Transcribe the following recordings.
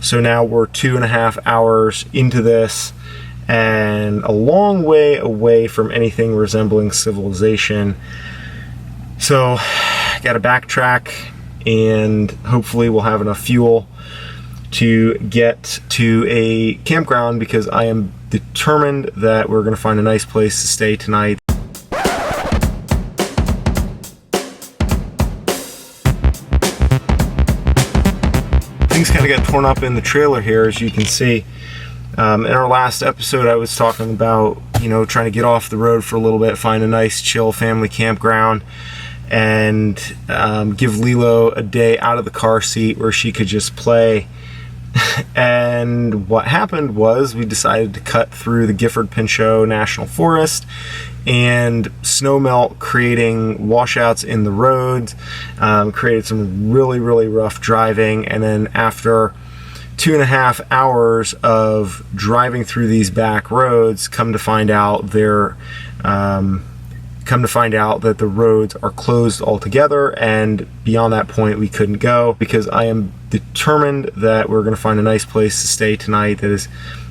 So now we're 2.5 hours into this and a long way away from anything resembling civilization. So got to backtrack, and hopefully we'll have enough fuel to get to a campground, because I am determined that we're going to find a nice place to stay tonight. Things kind of got torn up in the trailer here, as you can see. In our last episode, I was talking about, trying to get off the road for a little bit, find a nice, chill family campground, and give Lilo a day out of the car seat where she could just play. And what happened was we decided to cut through the Gifford-Pinchot National Forest, and snowmelt creating washouts in the roads, created some really, really rough driving. And then after 2.5 hours of driving through these back roads, come to find out that the roads are closed altogether, and beyond that point we couldn't go, because I am determined that we're going to find a nice place to stay tonight that has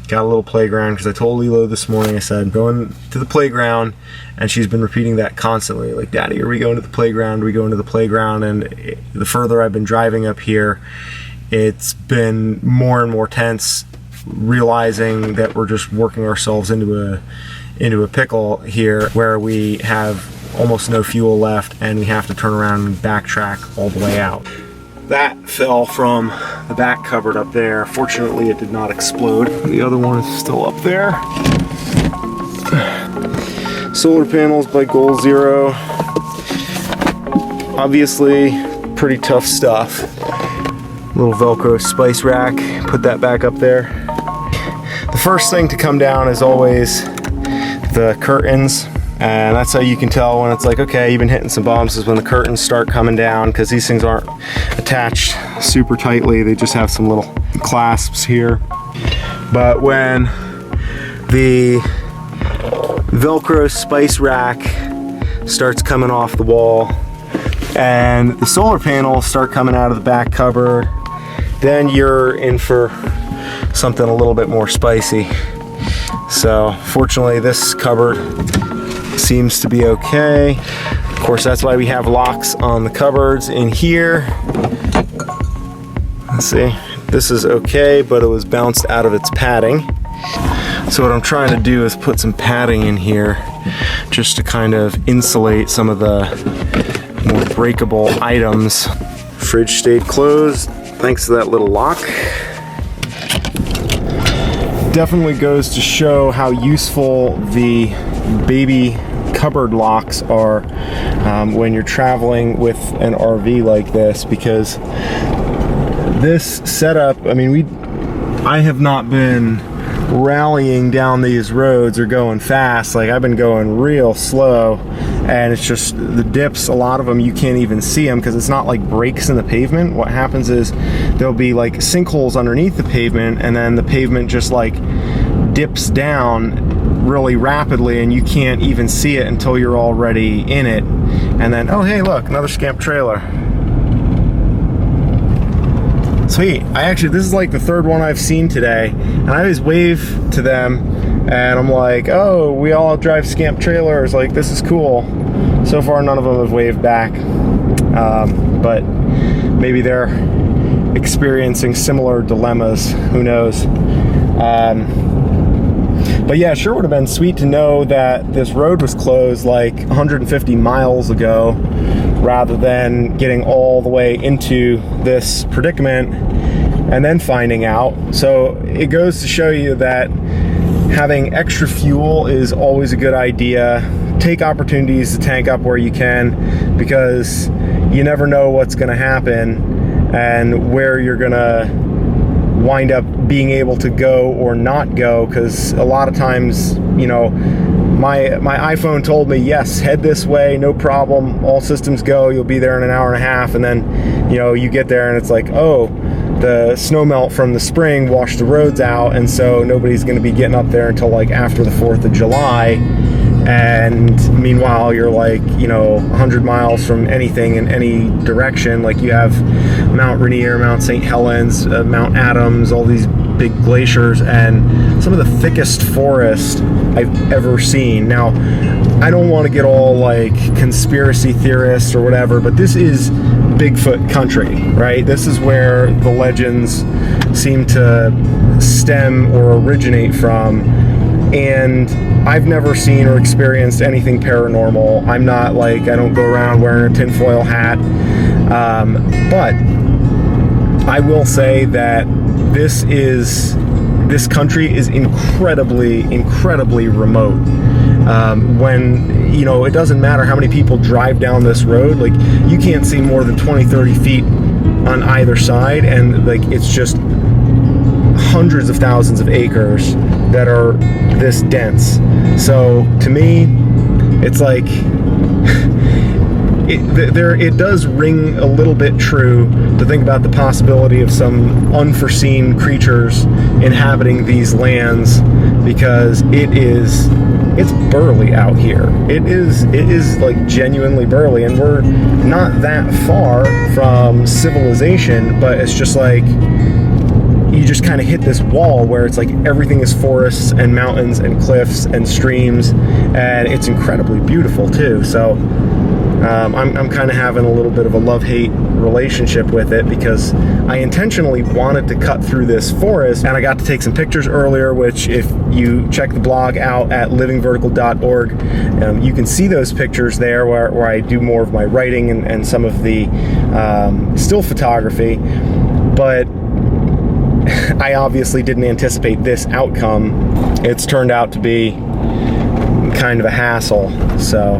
got a little playground. Because I told Lilo this morning, I said, I'm going to the playground, and she's been repeating that constantly, like, Daddy, are we going to the playground? Are we going to the playground? And the further I've been driving up here, it's been more and more tense, realizing that we're just working ourselves into a pickle here, where we have almost no fuel left and we have to turn around and backtrack all the way out. That fell from the back cupboard up there. Fortunately, it did not explode. The other one is still up there. Solar panels by Goal Zero. Obviously, pretty tough stuff. Little Velcro spice rack, put that back up there. The first thing to come down is always the curtains, and that's how you can tell when it's like, okay, you've been hitting some bumps, is when the curtains start coming down, because these things aren't attached super tightly, they just have some little clasps here. But when the Velcro spice rack starts coming off the wall and the solar panels start coming out of the back cupboard, then you're in for something a little bit more spicy. So fortunately, this cupboard seems to be okay. Of course, that's why we have locks on the cupboards in here. Let's see, this is okay, but it was bounced out of its padding. So what I'm trying to do is put some padding in here just to kind of insulate some of the more breakable items. Fridge stayed closed thanks to that little lock. Definitely goes to show how useful the baby cupboard locks are when you're traveling with an RV like this, because this setup, I have not been rallying down these roads or going fast. Like, I've been going real slow, and it's just the dips, a lot of them you can't even see them because it's not like breaks in the pavement. What happens is there'll be like sinkholes underneath the pavement, and then the pavement just like dips down really rapidly, and you can't even see it until you're already in it. And then, oh hey, look, another scamp trailer. Sweet. This is like the third one I've seen today, and I always wave to them and I'm like, oh, we all drive scamp trailers, like, this is cool. So far none of them have waved back, but maybe they're experiencing similar dilemmas, who knows. But yeah, sure would have been sweet to know that this road was closed like 150 miles ago, rather than getting all the way into this predicament and then finding out. So it goes to show you that having extra fuel is always a good idea. Take opportunities to tank up where you can, because you never know what's going to happen and where you're going to wind up being able to go or not go. Because a lot of times, my iPhone told me, yes, head this way, no problem, all systems go, you'll be there in an hour and a half. And then, you get there and it's like, oh, the snowmelt from the spring washed the roads out, and so nobody's going to be getting up there until like after the 4th of July. And meanwhile, you're like, you know, 100 miles from anything in any direction. Like you have Mount Rainier, Mount St. Helens, Mount Adams, all these big glaciers, and some of the thickest forest I've ever seen. Now, I don't want to get all like conspiracy theorists or whatever, but this is Bigfoot country, right? This is where the legends seem to stem or originate from. And I've never seen or experienced anything paranormal. I'm not like, I don't go around wearing a tinfoil hat. But I will say that this country is incredibly remote. When, you know, it doesn't matter how many people drive down this road, like you can't see more than 20-30 feet on either side, and like it's just hundreds of thousands of acres that are this dense. So to me, it's like it does ring a little bit true to think about the possibility of some unforeseen creatures inhabiting these lands, because it's burly out here. It is like genuinely burly, and we're not that far from civilization, but it's just like you just kind of hit this wall where it's like everything is forests and mountains and cliffs and streams, and it's incredibly beautiful too. So I'm kind of having a little bit of a love-hate relationship with it, because I intentionally wanted to cut through this forest, and I got to take some pictures earlier, which if you check the blog out at livingvertical.org, you can see those pictures there where I do more of my writing and some of the still photography. But I obviously didn't anticipate this outcome. It's turned out to be kind of a hassle. So,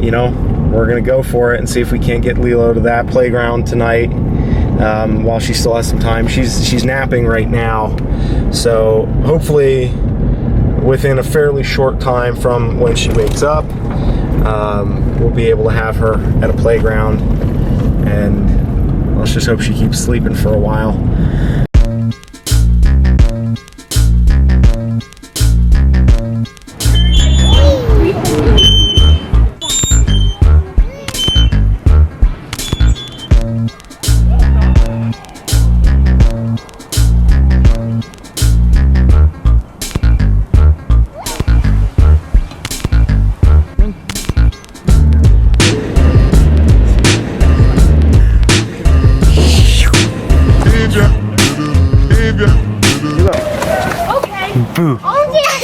you know, we're gonna go for it and see if we can't get Lilo to that playground tonight while she still has some time. She's napping right now, so hopefully within a fairly short time from when she wakes up, we'll be able to have her at a playground, and let's just hope she keeps sleeping for a while. Okay. Boo. Oh, yeah.